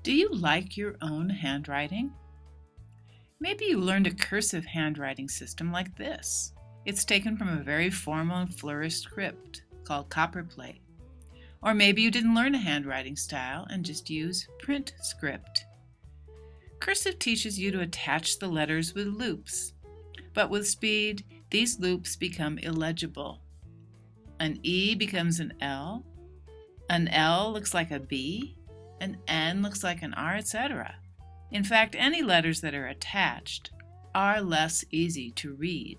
Do you like your own handwriting? Maybe you learned a cursive handwriting system like this. It's taken from a very formal and flourished script called copperplate. Or maybe you didn't learn a handwriting style and just use print script. Cursive teaches you to attach the letters with loops, but with speed, these loops become illegible. An E becomes an L looks like a B, an N looks like an R, etc. In fact, any letters that are attached are less easy to read.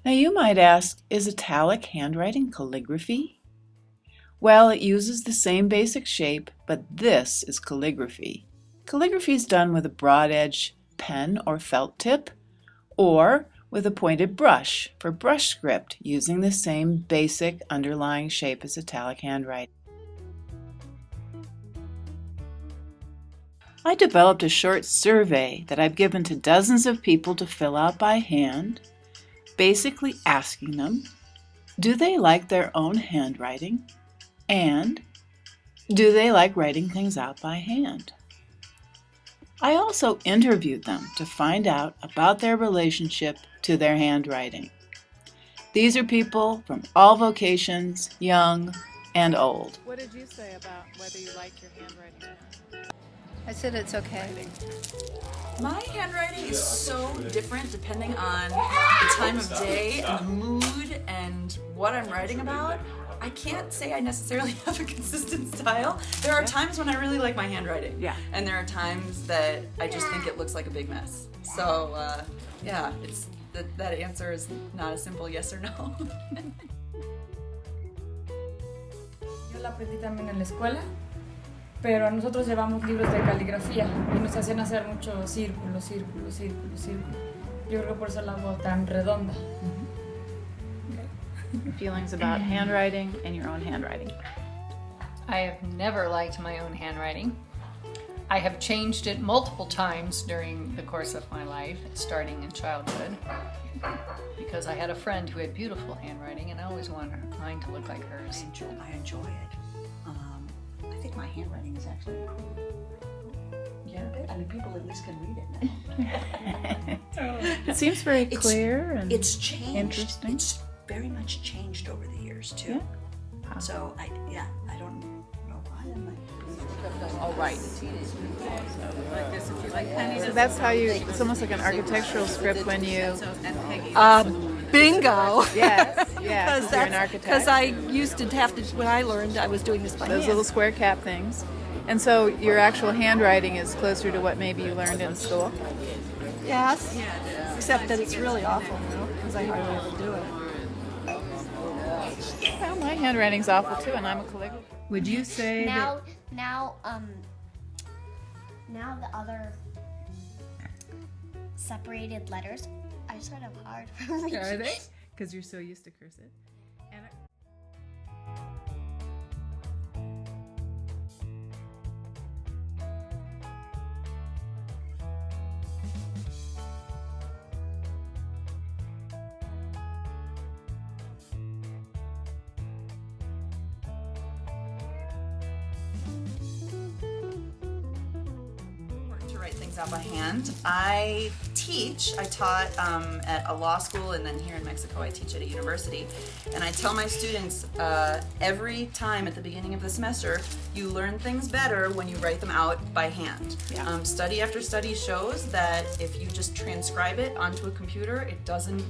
Now you might ask, is italic handwriting calligraphy? Well, it uses the same basic shape, but this is calligraphy. Calligraphy is done with a broad edge pen or felt tip, or with a pointed brush for brush script using the same basic underlying shape as italic handwriting. I developed a short survey that I've given to dozens of people to fill out by hand, basically asking them, do they like their own handwriting, and do they like writing things out by hand? I also interviewed them to find out about their relationship to their handwriting. These are people from all vocations, young and old. What did you say about whether you like your handwriting or not? I said it's okay. My handwriting is so different depending on the time of day and the mood and what I'm writing about. I can't say I necessarily have a consistent style. There are times when I really like my handwriting. Yeah. And there are times that I just think it looks like a big mess. So, yeah, that answer is not a simple yes or no. Yo la aprendí también en la escuela, pero nosotros llevamos libros de caligrafía y nos hacían hacer muchos círculos, círculos, círculos, círculos. Yo creo que por eso la hago tan redonda. Feelings about handwriting and your own handwriting. I have never liked my own handwriting. I have changed it multiple times during the course of my life, starting in childhood, because I had a friend who had beautiful handwriting and I always wanted mine to look like hers. I enjoy it. I think my handwriting is actually improved. Yeah, I mean, people at least can read it now. It seems very clear and it's changed. interesting. It's very much changed over the years too. Yeah. Wow. So I don't know why. All right. So that's how you, it's almost like an architectural script when you... Bingo! Yes, yeah, you're an architect. Because I used to have to, when I learned, I was doing this by Those hand. little square cap things. And so your actual handwriting is closer to what maybe you learned in school? Yes, except that it's really awful now, because I hardly ever do it. Well, my handwriting's awful too, and I'm a calligrapher. Would you say now the other separated letters are sort of hard for me. Are they? Because you're so used to cursive. And write things out by hand. I taught at a law school, and then here in Mexico I teach at a university. And I tell my students every time at the beginning of the semester, you learn things better when you write them out by hand. Yeah. Study after study shows that if you just transcribe it onto a computer, it doesn't,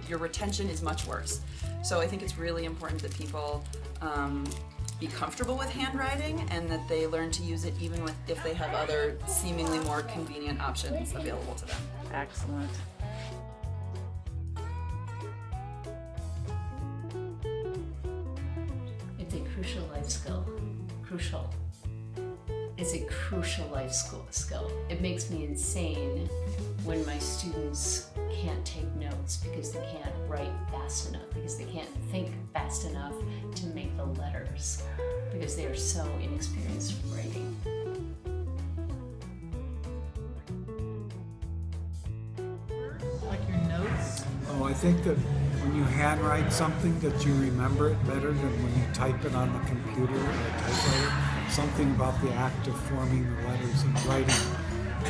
your retention is much worse. So I think it's really important that people be comfortable with handwriting and that they learn to use it even if they have other seemingly more convenient options available to them. Excellent. It's a crucial life skill. Crucial. It's a crucial life skill. It makes me insane when my students can't take notes because they can't write fast enough, because they can't think fast enough to make the letters, because they are so inexperienced with writing. Like your notes? Oh, I think that when you handwrite something that you remember it better than when you type it on the computer or a typewriter. Something about the act of forming the letters and writing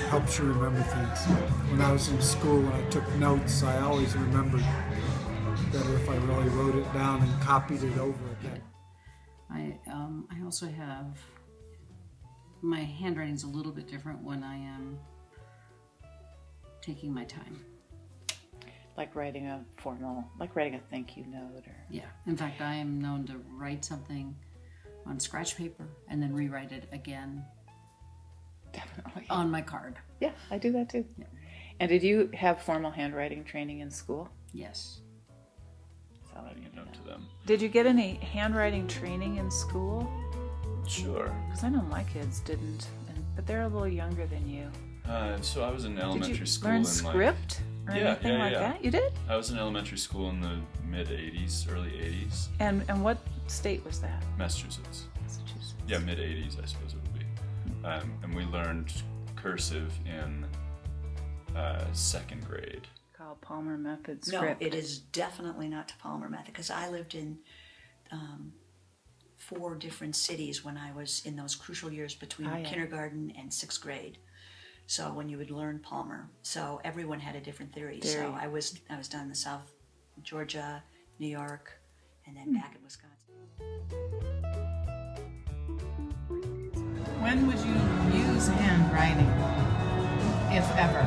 helps you remember things. When I was in school, when I took notes, I always remembered better if I really wrote it down and copied it over again. I also have, my handwriting's a little bit different when I am taking my time. Like writing a thank you note or... Yeah, in fact, I am known to write something on scratch paper and then rewrite it again Definitely. on my card. Yeah, I do that too. Yeah. And did you have formal handwriting training in school? Yes. To them. Did you get any handwriting training in school? Sure. Because I know my kids didn't, but they're a little younger than you. So I was in elementary school. Learn in script or anything like that? You did? I was in elementary school in the mid '80s, early '80s. And what state was that? Massachusetts. Massachusetts. Yeah, mid '80s, I suppose it would be. And we learned cursive in second grade. Called Palmer Method No, script. it is definitely not the Palmer method, because I lived in 4 different cities when I was in those crucial years between kindergarten and 6th grade. So when you would learn Palmer, so everyone had a different theory. So I was down in the South, Georgia, New York, and then back in Wisconsin. When would you use handwriting, if ever?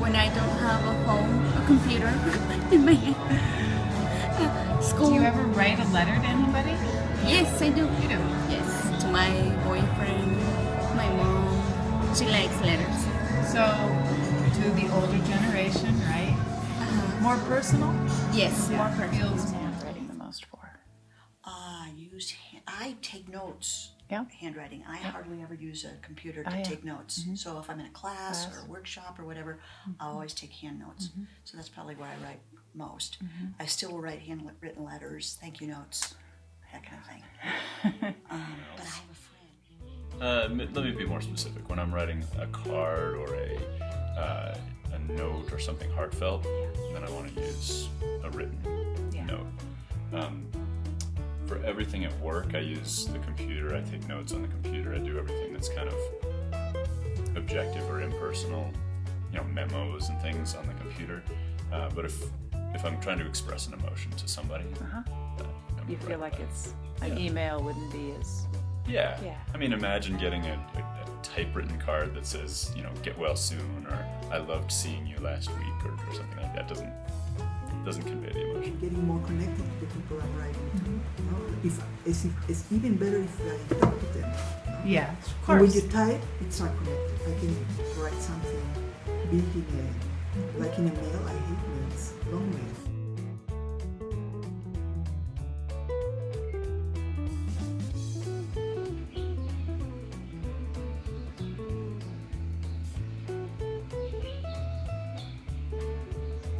When I don't have a phone, a computer in my hand. School. Do you ever write a letter to anybody? Yes, I do. You do? Yes, to my boyfriend, my mom. She likes letters. So, to the older generation, right? More personal? Yes, Yeah, more personal. feels more. Handwriting the most for? I take notes. Yeah. Handwriting. I hardly ever use a computer to Oh, yeah. take notes. So if I'm in a class or a workshop or whatever, I'll always take hand notes. So that's probably where I write most. I still will write handwritten letters, thank you notes, that kind of thing. But I have a friend. Let me be more specific. When I'm writing a card or a note or something heartfelt, then I want to use a written note. For everything at work, I use the computer. I take notes on the computer. I do everything that's kind of objective or impersonal, memos and things on the computer. But if I'm trying to express an emotion to somebody, You feel like it's an email wouldn't be as... Yeah. Yeah. I mean, imagine getting a typewritten card that says, get well soon, or I loved seeing you last week, or something like that. Doesn't convey the emotion. Getting more connected to the people I'm writing to. It's even better if I talk to them. Yeah, of And when course. you type, it's not connected. I can write something big like in a mail. I hate mails, long mails.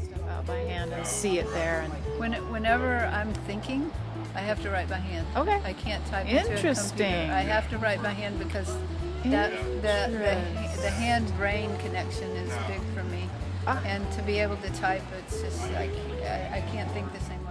Stuff out by hand and see it there. And Whenever I'm thinking, I have to write by hand. Okay. I can't type into a computer. Interesting. I have to write by hand because the hand-brain connection is big for me. And to be able to type, it's just I can't think the same